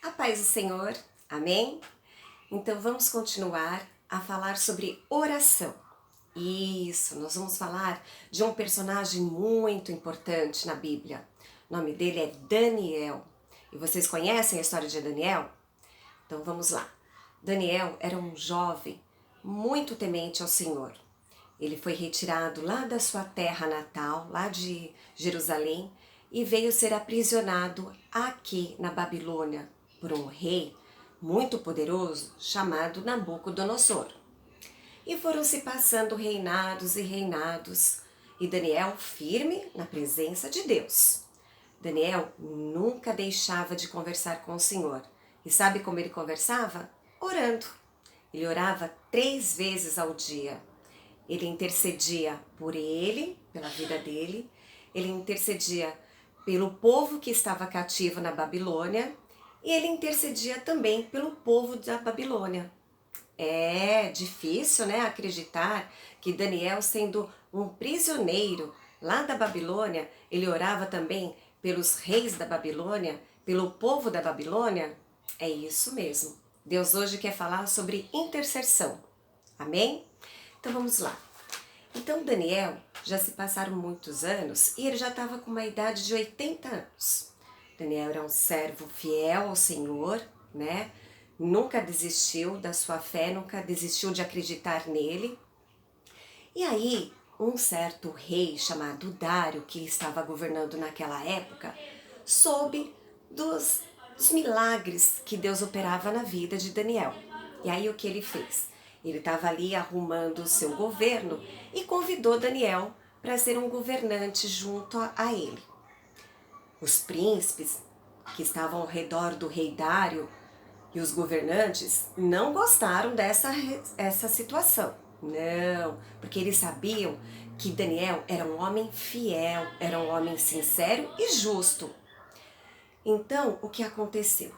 A paz do Senhor, amém? Então vamos continuar a falar sobre oração. Isso, nós vamos falar de um personagem muito importante na Bíblia. O nome dele é Daniel. E vocês conhecem a história de Daniel? Então vamos lá. Daniel era um jovem muito temente ao Senhor. Ele foi retirado lá da sua terra natal, lá de Jerusalém, e veio ser aprisionado aqui na Babilônia por um rei muito poderoso chamado Nabucodonosor. E foram se passando reinados e reinados, e Daniel firme na presença de Deus. Daniel nunca deixava de conversar com o Senhor. E sabe como ele conversava? Orando. Ele orava 3 vezes ao dia. Ele intercedia por ele, pela vida dele. Ele intercedia pelo povo que estava cativo na Babilônia. E ele intercedia também pelo povo da Babilônia. É difícil, né, acreditar que Daniel, sendo um prisioneiro lá da Babilônia, ele orava também pelos reis da Babilônia, pelo povo da Babilônia? É isso mesmo. Deus hoje quer falar sobre intercessão. Amém? Então vamos lá. Então Daniel, já se passaram muitos anos e ele já estava com uma idade de 80 anos. Daniel era um servo fiel ao Senhor, né? Nunca desistiu da sua fé, nunca desistiu de acreditar nele. E aí, um certo rei chamado Dário, que estava governando naquela época, soube dos milagres que Deus operava na vida de Daniel. E aí o que ele fez? Ele estava ali arrumando o seu governo e convidou Daniel para ser um governante junto a ele. Os príncipes que estavam ao redor do rei Dário e os governantes não gostaram essa situação. Não, porque eles sabiam que Daniel era um homem fiel, era um homem sincero e justo. Então, o que aconteceu?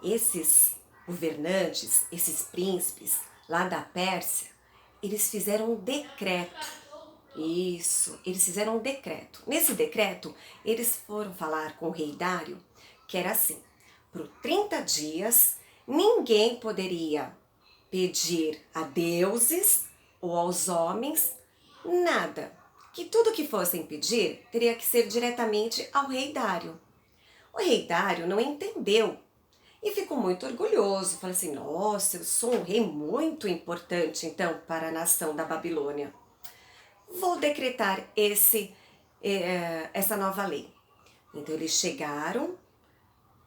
Esses governantes, esses príncipes lá da Pérsia, eles fizeram um decreto. Isso, eles fizeram um decreto. Nesse decreto, eles foram falar com o rei Dário, que era assim: por 30 dias, ninguém poderia pedir a deuses ou aos homens nada. Que tudo que fossem pedir teria que ser diretamente ao rei Dário. O rei Dário não entendeu e ficou muito orgulhoso. Falou assim: nossa, eu sou um rei muito importante então para a nação da Babilônia. Vou decretar essa nova lei. Então eles chegaram,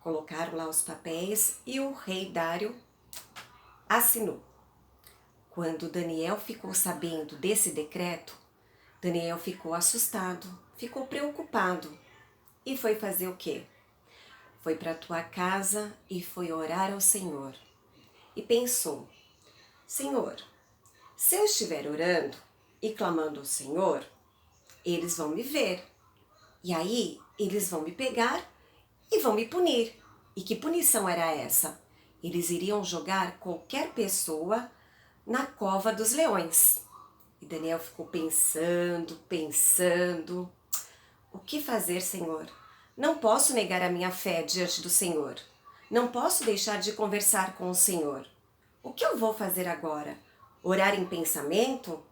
colocaram lá os papéis e o rei Dário assinou. Quando Daniel ficou sabendo desse decreto, Daniel ficou assustado, ficou preocupado e foi fazer o quê? Foi para a tua casa e foi orar ao Senhor. E pensou: Senhor, se eu estiver orando e clamando ao Senhor, eles vão me ver. E aí eles vão me pegar e vão me punir. E que punição era essa? Eles iriam jogar qualquer pessoa na cova dos leões. E Daniel ficou pensando. O que fazer, Senhor? Não posso negar a minha fé diante do Senhor. Não posso deixar de conversar com o Senhor. O que eu vou fazer agora? Orar em pensamento?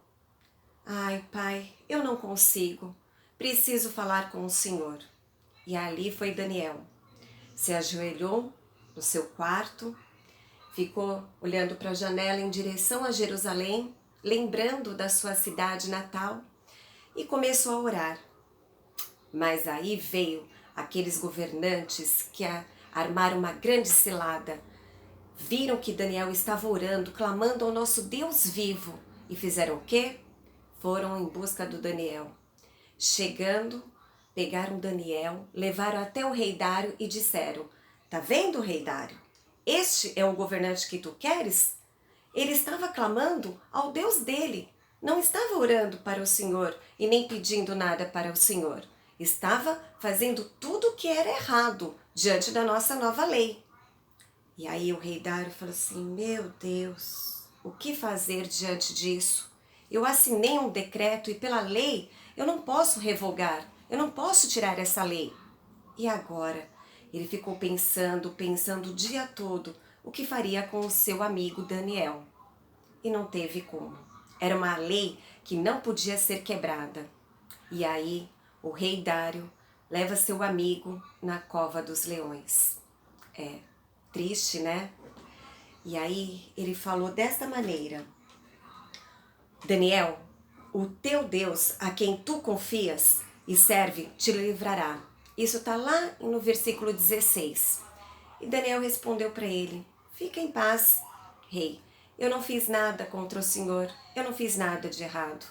Ai, Pai, eu não consigo. Preciso falar com o Senhor. E ali foi Daniel. Se ajoelhou no seu quarto, ficou olhando para a janela em direção a Jerusalém, lembrando da sua cidade natal, e começou a orar. Mas aí veio aqueles governantes que armaram uma grande cilada. Viram que Daniel estava orando, clamando ao nosso Deus vivo. E fizeram o quê? Foram em busca do Daniel. Chegando, pegaram Daniel, levaram até o rei Dário e disseram: tá vendo, rei Dário? Este é o governante que tu queres? Ele estava clamando ao Deus dele. Não estava orando para o Senhor e nem pedindo nada para o Senhor. Estava fazendo tudo o que era errado diante da nossa nova lei. E aí o rei Dário falou assim: meu Deus, o que fazer diante disso? Eu assinei um decreto e pela lei eu não posso revogar, eu não posso tirar essa lei. E agora? ele ficou pensando o dia todo o que faria com o seu amigo Daniel. E não teve como. Era uma lei que não podia ser quebrada. E aí o rei Dário leva seu amigo na cova dos leões. É triste, né? E aí ele falou desta maneira: Daniel, o teu Deus, a quem tu confias e serve, te livrará. Isso está lá no versículo 16. E Daniel respondeu para ele: fica em paz, rei. Eu não fiz nada contra o Senhor. Eu não fiz nada de errado.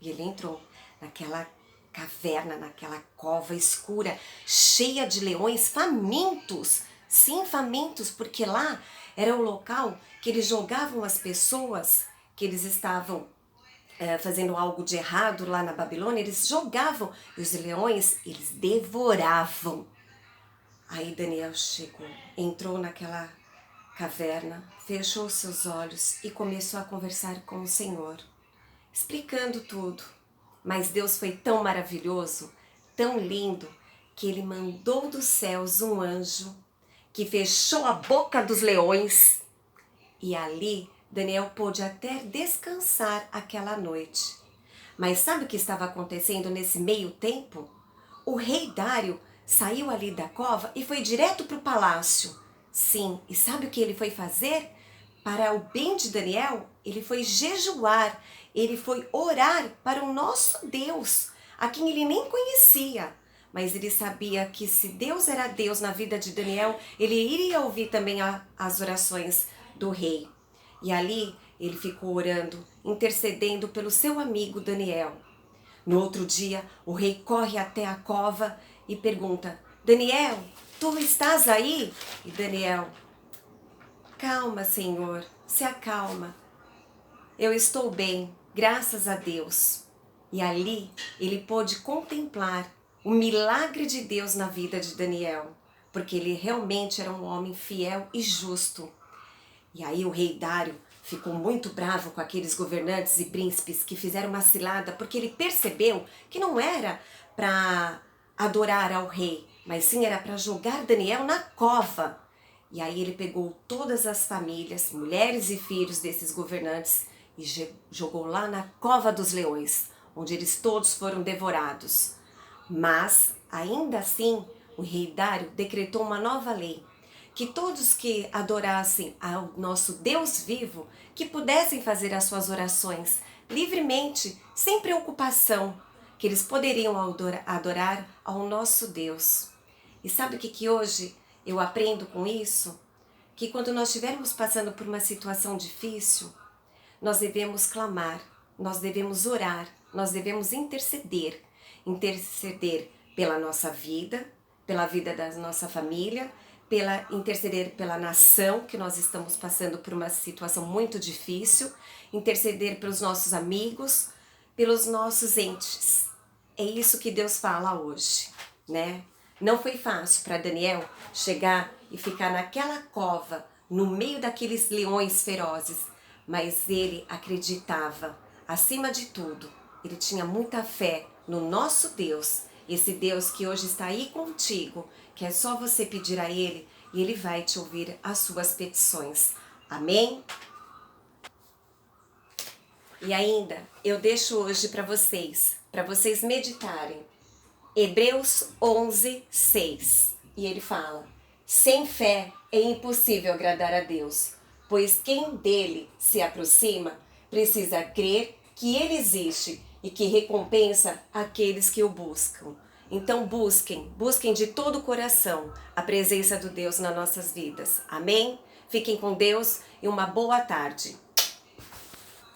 E ele entrou naquela caverna, naquela cova escura, cheia de leões famintos. Sim, famintos, porque lá era o local que eles jogavam as pessoas que eles estavam fazendo algo de errado lá na Babilônia. Eles jogavam e os leões, eles devoravam. Aí Daniel chegou, entrou naquela caverna, fechou seus olhos e começou a conversar com o Senhor, explicando tudo. Mas Deus foi tão maravilhoso, tão lindo, que ele mandou dos céus um anjo que fechou a boca dos leões. E ali Daniel pôde até descansar aquela noite. Mas sabe o que estava acontecendo nesse meio tempo? O rei Dário saiu ali da cova e foi direto para o palácio. Sim, e sabe o que ele foi fazer? Para o bem de Daniel, ele foi jejuar, ele foi orar para o nosso Deus, a quem ele nem conhecia. Mas ele sabia que se Deus era Deus na vida de Daniel, ele iria ouvir também as orações do rei. E ali ele ficou orando, intercedendo pelo seu amigo Daniel. No outro dia, o rei corre até a cova e pergunta: Daniel, tu estás aí? E Daniel: calma, Senhor, se acalma. Eu estou bem, graças a Deus. E ali ele pôde contemplar o milagre de Deus na vida de Daniel, porque ele realmente era um homem fiel e justo. E aí o rei Dário ficou muito bravo com aqueles governantes e príncipes que fizeram uma cilada, porque ele percebeu que não era para adorar ao rei, mas sim era para jogar Daniel na cova. E aí ele pegou todas as famílias, mulheres e filhos desses governantes e jogou lá na cova dos leões, onde eles todos foram devorados. Mas, ainda assim, o rei Dário decretou uma nova lei, que todos que adorassem ao nosso Deus vivo, que pudessem fazer as suas orações livremente, sem preocupação, que eles poderiam adorar ao nosso Deus. E sabe o que hoje eu aprendo com isso? Que quando nós estivermos passando por uma situação difícil, nós devemos clamar, nós devemos orar, nós devemos interceder pela nossa vida, pela vida da nossa família, interceder pela nação, que nós estamos passando por uma situação muito difícil, interceder pelos nossos amigos, pelos nossos entes. É isso que Deus fala hoje, né? Não foi fácil para Daniel chegar e ficar naquela cova, no meio daqueles leões ferozes, mas ele acreditava, acima de tudo, ele tinha muita fé no nosso Deus, esse Deus que hoje está aí contigo, que é só você pedir a Ele e Ele vai te ouvir as suas petições. Amém? E ainda, eu deixo hoje para vocês meditarem, Hebreus 11, 6. E ele fala: sem fé é impossível agradar a Deus, pois quem dele se aproxima precisa crer que ele existe e que recompensa aqueles que o buscam. Então busquem de todo o coração a presença do Deus nas nossas vidas. Amém? Fiquem com Deus e uma boa tarde.